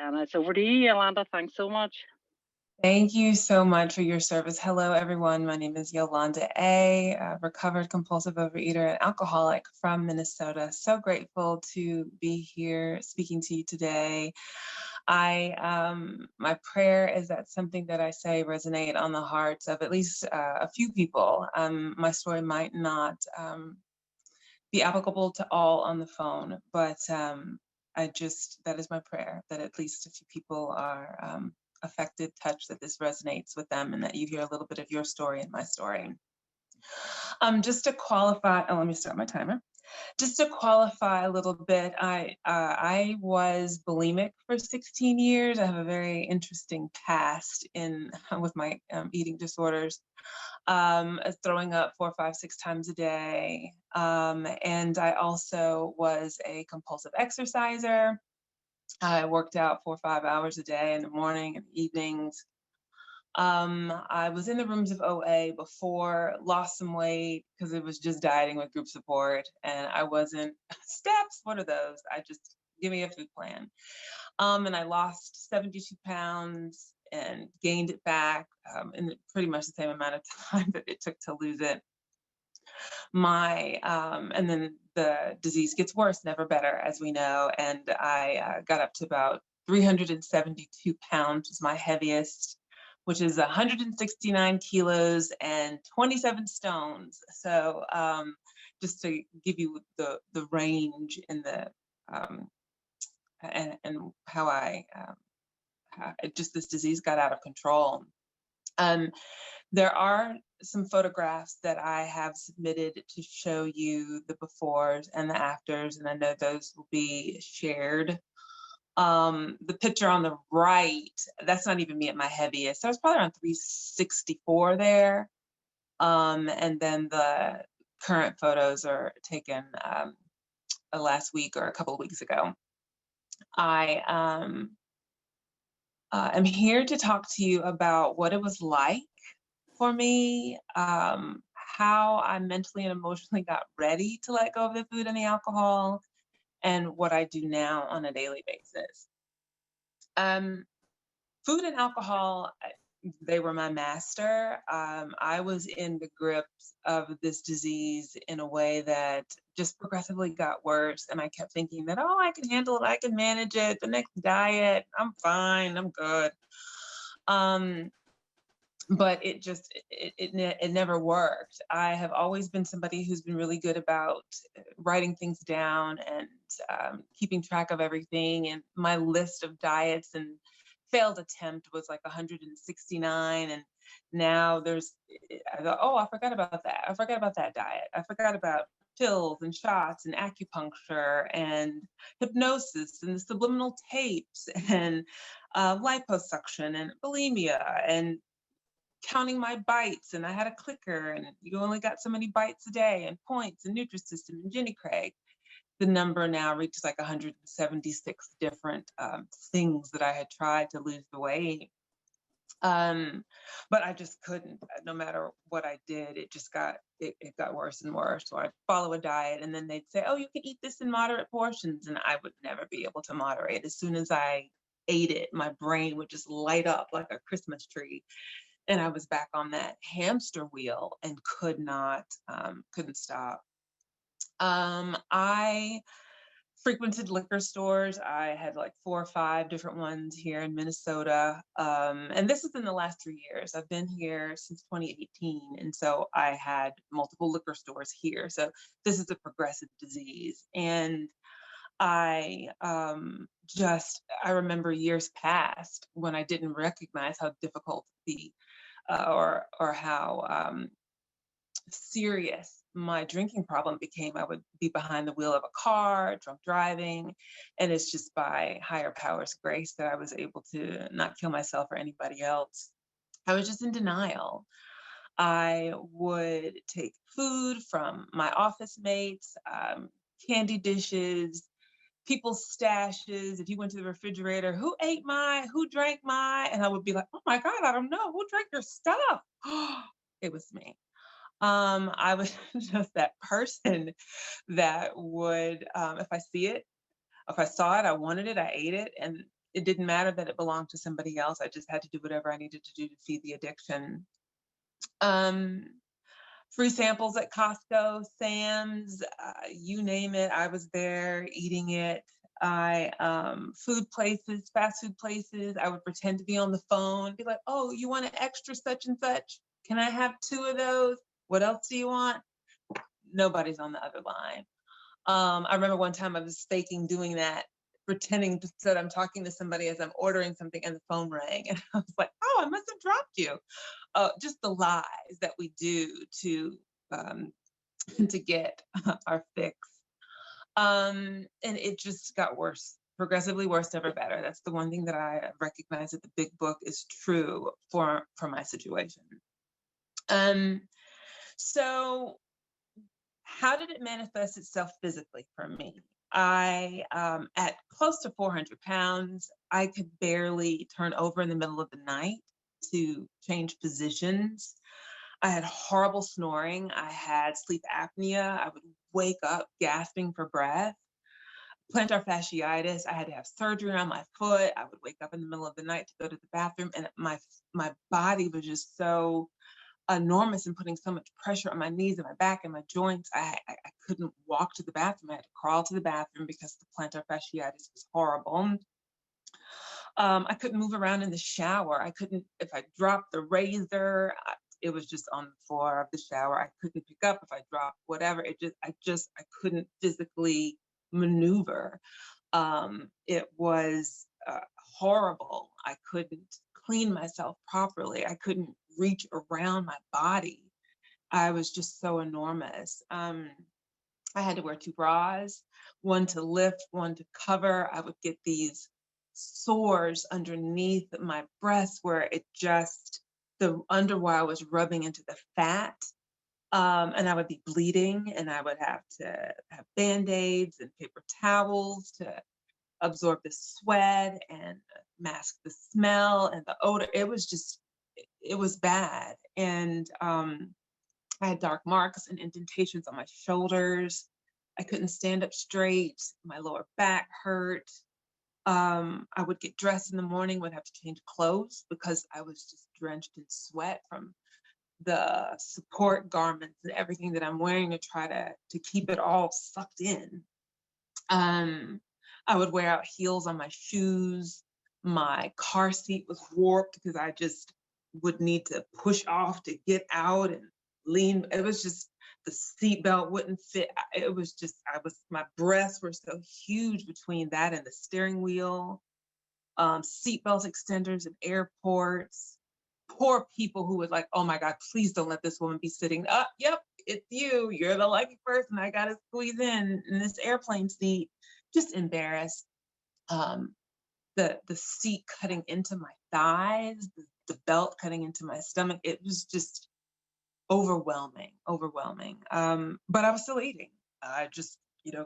And it's over to you, Yolanda. Thanks so much. Thank you so much for your service. Hello, everyone. My name is Yolanda A., a recovered compulsive overeater and alcoholic from Minnesota. So grateful to be here speaking to you today. My prayer is that something that I say resonate on the hearts of at least a few people. My story might not be applicable to all on the phone, but that is my prayer, that at least a few people are affected, touched, that this resonates with them, and that you hear a little bit of your story and my story. Just to qualify, let me start my timer. Just to qualify a little bit, I was bulimic for 16 years. I have a very interesting past with my eating disorders. Throwing up 4, 5, 6 times a day. And I also was a compulsive exerciser. I worked out 4 or 5 hours a day in the morning and evenings. I was in the rooms of OA before, lost some weight because it was just dieting with group support, and I wasn't steps. What are those? Give me a food plan. And I lost 72 pounds and gained it back in pretty much the same amount of time that it took to lose it. And then the disease gets worse, never better, as we know. And I got up to about 372 pounds, was my heaviest, which is 169 kilos and 27 stones. So just to give you the range in the and how just this disease got out of control. There are some photographs that I have submitted to show you the befores and the afters, and I know those will be shared. The picture on the right, that's not even me at my heaviest. So I was probably around 364 there. And then the current photos are taken last week or a couple of weeks ago. I am here to talk to you about what it was like for me, how I mentally and emotionally got ready to let go of the food and the alcohol, and what I do now on a daily basis. Food and alcohol, they were my master. I was in the grips of this disease in a way that just progressively got worse. And I kept thinking that, oh, I can handle it. I can manage it. The next diet, I'm fine. I'm good. But it never worked. I have always been somebody who's been really good about writing things down and keeping track of everything. And my list of diets and failed attempt was like 169. And now I thought, oh, I forgot about that. I forgot about that diet. I forgot about pills and shots and acupuncture and hypnosis and the subliminal tapes and liposuction and bulimia and counting my bites, and I had a clicker, and you only got so many bites a day, and points, and Nutrisystem, and Jenny Craig. The number now reaches like 176 different things that I had tried to lose the weight. But I just couldn't. No matter what I did, it got worse and worse. So I'd follow a diet, and then they'd say, oh, you can eat this in moderate portions, and I would never be able to moderate. As soon as I ate it, my brain would just light up like a Christmas tree. And I was back on that hamster wheel and couldn't stop. I frequented liquor stores. I had like 4 or 5 different ones here in Minnesota. And this is in the last 3 years. I've been here since 2018. And so I had multiple liquor stores here. So this is a progressive disease. And I remember years past when I didn't recognize how difficult or how serious my drinking problem became. I would be behind the wheel of a car, drunk driving, and it's just by higher power's grace that I was able to not kill myself or anybody else. I was just in denial. I would take food from my office mates, candy dishes, people's stashes. If you went to the refrigerator, who drank my, and I would be like, oh my God, I don't know, who drank your stuff? It was me. I was just that person that would, if I saw it, I wanted it, I ate it, and it didn't matter that it belonged to somebody else. I just had to do whatever I needed to do to feed the addiction. Um, Free samples at Costco, Sam's, you name it, I was there eating it. Food places, fast food places, I would pretend to be on the phone, be like, oh, you want an extra such and such? Can I have 2 of those? What else do you want? Nobody's on the other line. I remember one time I was faking doing that, pretending that I'm talking to somebody as I'm ordering something and the phone rang. And I was like, oh, I must have dropped you. Just the lies that we do um, to get our fix. And it just got worse, progressively worse, never better. That's the one thing that I recognize that the big book is true for my situation. Um, so how did it manifest itself physically for me? At close to 400 pounds, I could barely turn over in the middle of the night to change positions. I had horrible snoring. I had sleep apnea. I would wake up gasping for breath. Plantar fasciitis. I had to have surgery on my foot. I would wake up in the middle of the night to go to the bathroom, and my body was just so enormous and putting so much pressure on my knees and my back and my joints. I couldn't walk to the bathroom. I had to crawl to the bathroom because the plantar fasciitis was horrible. I couldn't move around in the shower. I couldn't, if I dropped the razor, it was just on the floor of the shower. I couldn't pick up if I dropped whatever. I couldn't physically maneuver. It was horrible. I couldn't clean myself properly. I couldn't reach around my body. I was just so enormous. I had to wear 2 bras, one to lift, one to cover. I would get these sores underneath my breasts where the underwire was rubbing into the fat. And I would be bleeding, and I would have to have Band-Aids and paper towels to absorb the sweat and mask the smell and the odor. It was bad. And I had dark marks and indentations on my shoulders. I couldn't stand up straight. My lower back hurt. I would get dressed in the morning, would have to change clothes because I was just drenched in sweat from the support garments and everything that I'm wearing to try to keep it all sucked in. Um, I would wear out heels on my shoes. My car seat was warped because I just would need to push off to get out and lean. It was just the seat belt wouldn't fit. My breasts were so huge between that and the steering wheel. Seatbelt extenders in airports. Poor people who would like, oh my God, please don't let this woman be sitting up. Yep, it's you. You're the lucky person. I got to squeeze in this airplane seat. Just embarrassed. Um, the seat cutting into my thighs, the belt cutting into my stomach. It was just overwhelming. But I was still eating. I just,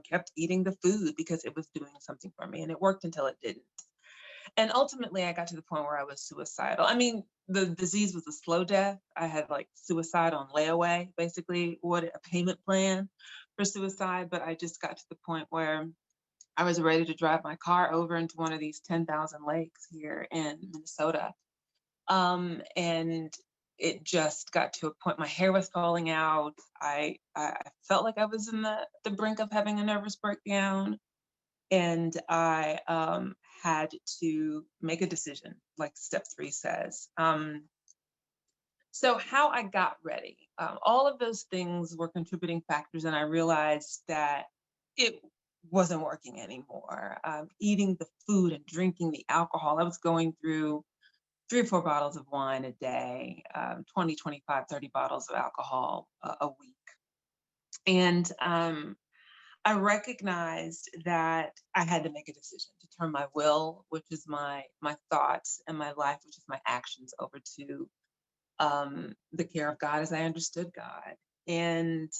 kept eating the food because it was doing something for me, and it worked until it didn't. And ultimately, I got to the point where I was suicidal. I mean, the disease was a slow death. I had like suicide on layaway, basically, what a payment plan for suicide. But I just got to the point where I was ready to drive my car over into one of these 10,000 lakes here in Minnesota. And it just got to a point, my hair was falling out. I felt like I was in the brink of having a nervous breakdown. And I had to make a decision, like step 3 says. So how I got ready, all of those things were contributing factors, and I realized that it wasn't working anymore. Eating the food and drinking the alcohol, I was going through 3 or 4 bottles of wine a day, 20, 25, 30 bottles of alcohol a week. And I recognized that I had to make a decision to turn my will, which is my thoughts, and my life, which is my actions, over to the care of God as I understood God. And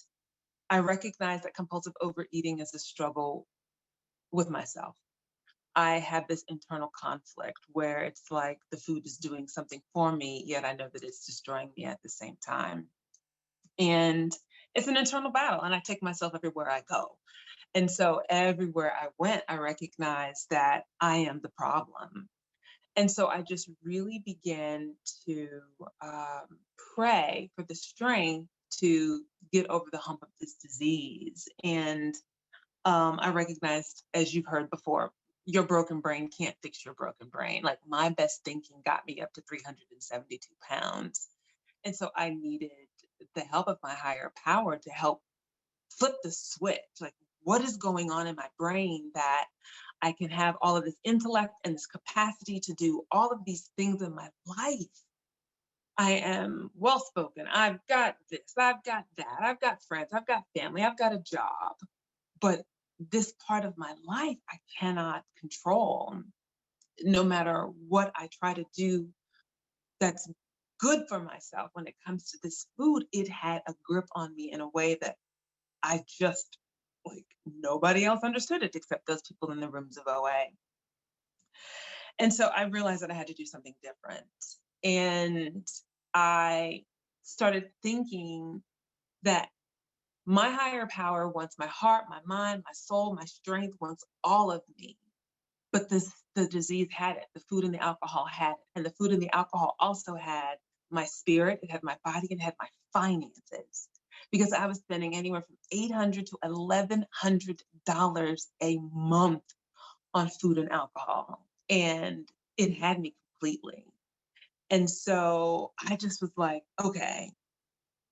I recognized that compulsive overeating is a struggle with myself. I have this internal conflict where it's like the food is doing something for me, yet I know that it's destroying me at the same time. And it's an internal battle, and I take myself everywhere I go. And so everywhere I went, I recognized that I am the problem. And so I just really began to um, pray for the strength to get over the hump of this disease. And I recognized, as you've heard before, your broken brain can't fix your broken brain. Like my best thinking got me up to 372 pounds. And so I needed the help of my higher power to help flip the switch. Like, what is going on in my brain that I can have all of this intellect and this capacity to do all of these things in my life? I am well spoken. I've got this, I've got that, I've got friends, I've got family, I've got a job. But this part of my life, I cannot control. No matter what I try to do that's good for myself when it comes to this food, it had a grip on me in a way that I just, like, nobody else understood it except those people in the rooms of OA. And so I realized that I had to do something different. And I started thinking that my higher power wants my heart, my mind, my soul, my strength, wants all of me. But the disease had it. The food and the alcohol had it. And the food and the alcohol also had my spirit, it had my body, it had my finances. Because I was spending anywhere from $800 to $1,100 a month on food and alcohol. And it had me completely. And so I just was like, okay,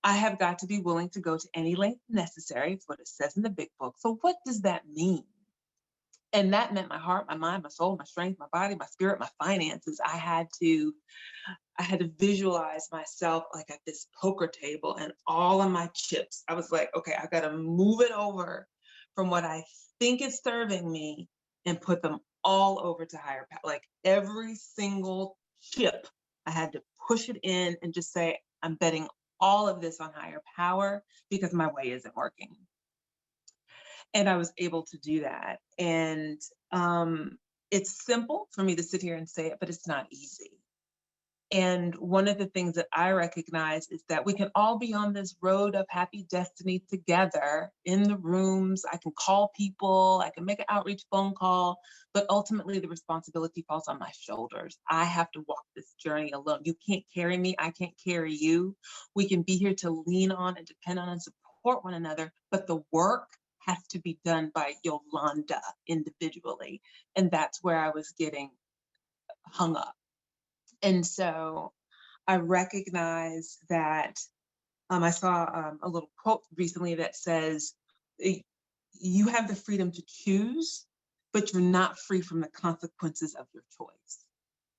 I have got to be willing to go to any length necessary. It's what it says in the big book. So what does that mean? And that meant my heart, my mind, my soul, my strength, my body, my spirit, my finances. I had to visualize myself like at this poker table and all of my chips. I was like, okay, I got to move it over from what I think is serving me and put them all over to higher power. Like every single chip, I had to push it in and just say, I'm betting all of this on higher power because my way isn't working. And I was able to do that. And it's simple for me to sit here and say it, but it's not easy. And one of the things that I recognize is that we can all be on this road of happy destiny together in the rooms. I can call people, I can make an outreach phone call, but ultimately the responsibility falls on my shoulders. I have to walk this journey alone. You can't carry me, I can't carry you. We can be here to lean on and depend on and support one another, but the work has to be done by Yolanda individually. And that's where I was getting hung up. And so I recognize that I saw a little quote recently that says, You have the freedom to choose, but you're not free from the consequences of your choice."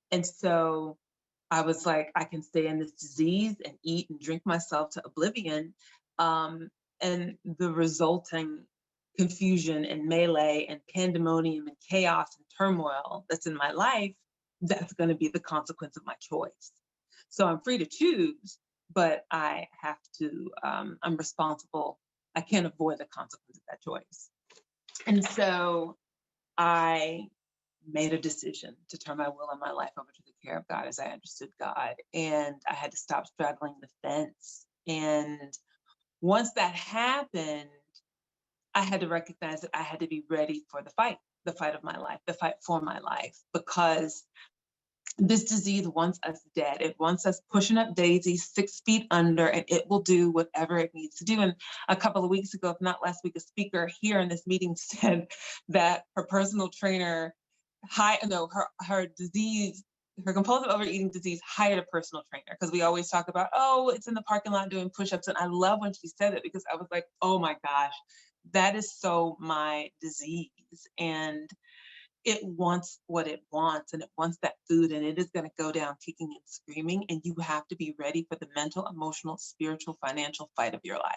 And so I was like, I can stay in this disease and eat and drink myself to oblivion. Um, and the resulting confusion and melee and pandemonium and chaos and turmoil that's in my life, that's going to be the consequence of my choice. So I'm free to choose, but I have to, I'm responsible. I can't avoid the consequence of that choice. And so I made a decision to turn my will and my life over to the care of God as I understood God. And I had to stop straddling the fence. And once that happened, I had to recognize that I had to be ready for the fight of my life, the fight for my life, because this disease wants us dead. It wants us pushing up daisies 6 feet under, and it will do whatever it needs to do. And a couple of weeks ago, if not last week, a speaker here in this meeting said that her personal trainer, her disease, her compulsive overeating disease hired a personal trainer, because we always talk about, oh, it's in the parking lot doing push-ups. And I love when she said it, because I was like, oh my gosh, that is so my disease. And it wants what it wants, and it wants that food, and it is going to go down kicking and screaming. And you have to be ready for the mental, emotional, spiritual, financial fight of your life.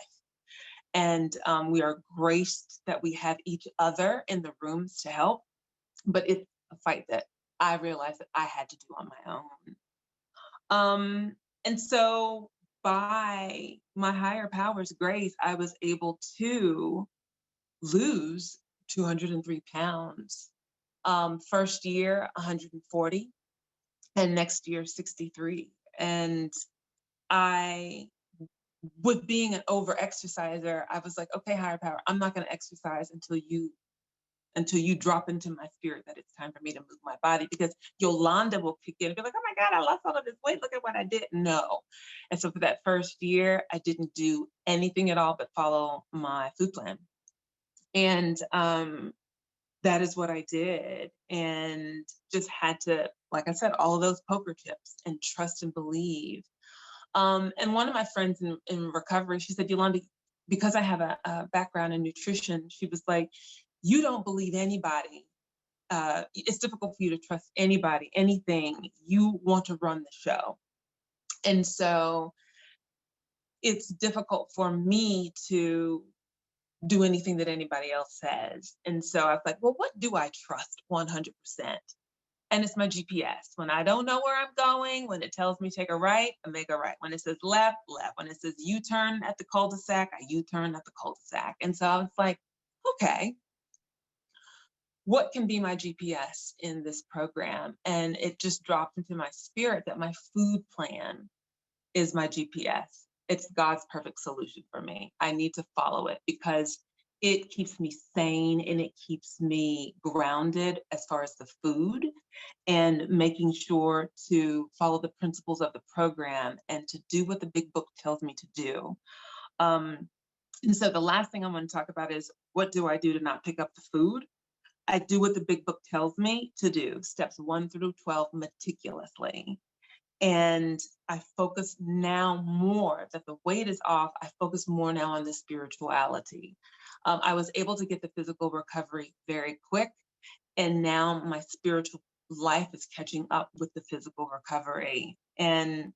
And we are graced that we have each other in the rooms to help, but it's a fight that I realized that I had to do on my own. And so by my higher power's grace, I was able to lose 203 pounds. First year, 140, and next year, 63. And I with being an over exerciser, I was like, okay, higher power, I'm not going to exercise until you drop into my spirit that it's time for me to move my body, because Yolanda will kick in and be like, oh my God, I lost all of this weight. Look at what I did. No. And so for that first year, I didn't do anything at all but follow my food plan. And that is what I did. And just had to, like I said, all of those poker chips and trust and believe. And one of my friends in recovery, she said, Yolanda, because I have a background in nutrition, she was like, you don't believe anybody. It's difficult for you to trust anybody, anything. You want to run the show. And so it's difficult for me to do anything that anybody else says. And so I was like, well, what do I trust 100%? And it's my GPS. When I don't know where I'm going, when it tells me take a right, I make a right. When it says left, left. When it says U-turn at the cul-de-sac, I U-turn at the cul-de-sac. And so I was like, okay, what can be my GPS in this program? And it just dropped into my spirit that my food plan is my GPS. It's God's perfect solution for me. I need to follow it because it keeps me sane and it keeps me grounded as far as the food, and making sure to follow the principles of the program and to do what the big book tells me to do. And so the last thing I'm going to talk about is, what do I do to not pick up the food? I do what the big book tells me to do, steps 1 through 12 meticulously. And I focus now more that the weight is off. I focus more now on the spirituality. I was able to get the physical recovery very quick. And now my spiritual life is catching up with the physical recovery. And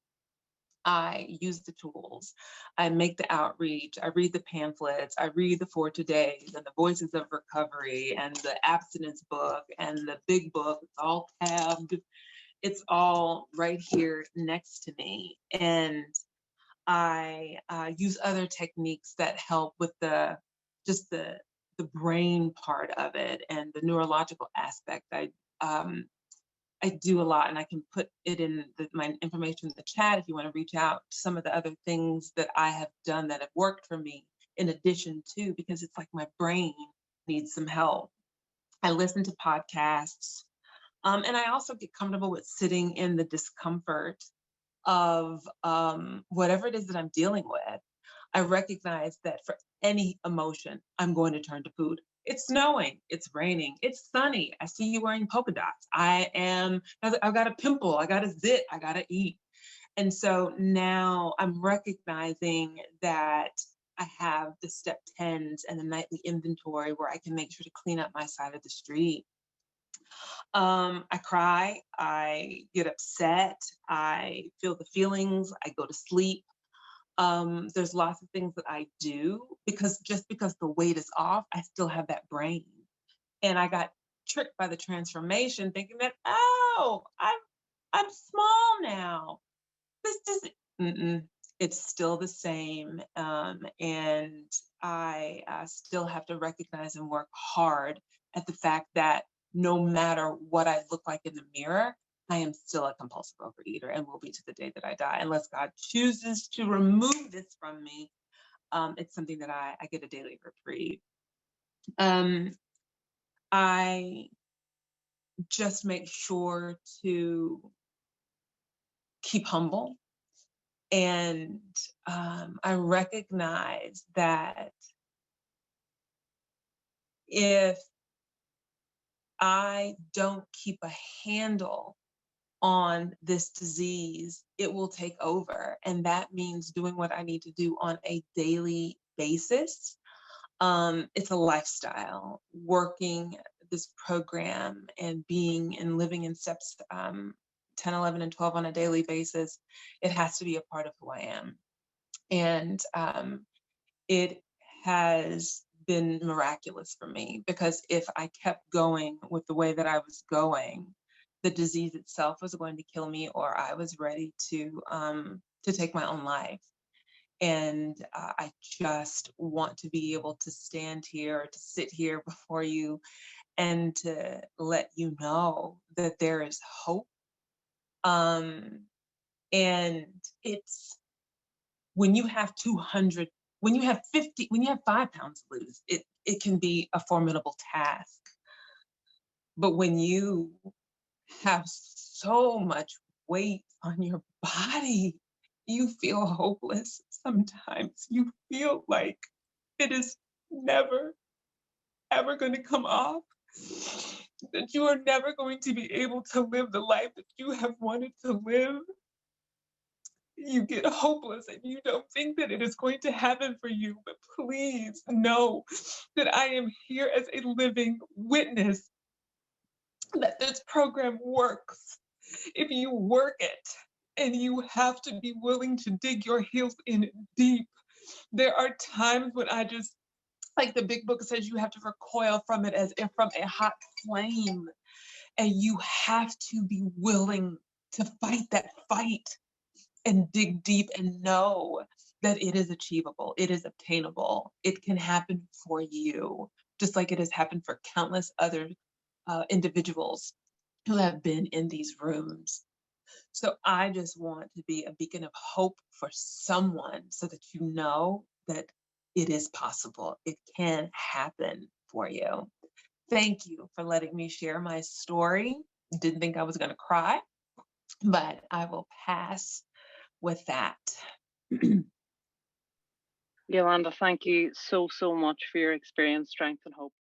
I use the tools. I make the outreach. I read the pamphlets. I read the For Todays and the Voices of Recovery and the abstinence book and the big book. It's all tabbed. It's all right here next to me. And I use other techniques that help with just the brain part of it and the neurological aspect. I do a lot, and I can put it in my information in the chat if you want to reach out to some of the other things that I have done that have worked for me in addition to, because it's like my brain needs some help. I listen to podcasts, and I also get comfortable with sitting in the discomfort of whatever it is that I'm dealing with. I recognize that for any emotion, I'm going to turn to food. It's snowing, it's raining, it's sunny. I see you wearing polka dots. I've got a pimple, I got a zit, I got to eat. And so now I'm recognizing that I have the step 10s and the nightly inventory where I can make sure to clean up my side of the street. I cry, I get upset, I feel the feelings, I go to sleep. There's lots of things that I do because just because the weight is off, I still have that brain. And I got tricked by the transformation thinking that, oh, I'm small now. This doesn't, it's still the same. And I still have to recognize and work hard at the fact that no matter what I look like in the mirror, I am still a compulsive overeater and will be to the day that I die, unless God chooses to remove this from me. It's something that I get a daily reprieve. I just make sure to keep humble. And I recognize that if I don't keep a handle on this disease, it will take over. And that means doing what I need to do on a daily basis. It's a lifestyle, working this program and being and living in steps 10, 11, and 12 on a daily basis. It has to be a part of who I am. And it has been miraculous for me, because if I kept going with the way that I was going, the disease itself was going to kill me, or I was ready to take my own life. And I just want to be able to stand here, to sit here before you, and to let you know that there is hope. And it's when you have 200, when you have 50, when you have 5 pounds to lose, it can be a formidable task. But when you have so much weight on your body, you feel hopeless sometimes. You feel like it is never, ever going to come off, that you are never going to be able to live the life that you have wanted to live. You get hopeless and you don't think that it is going to happen for you. But please know that I am here as a living witness that this program works if you work it. And you have to be willing to dig your heels in deep. There are times when I just, like the big book says, you have to recoil from it as if from a hot flame. And you have to be willing to fight that fight and dig deep and know that it is achievable, it is obtainable, it can happen for you, just like it has happened for countless other individuals who have been in these rooms. So I just want to be a beacon of hope for someone so that you know that it is possible. It can happen for you. Thank you for letting me share my story. Didn't think I was going to cry, but I will pass with that. Yolanda, thank you so, so much for your experience, strength, and hope.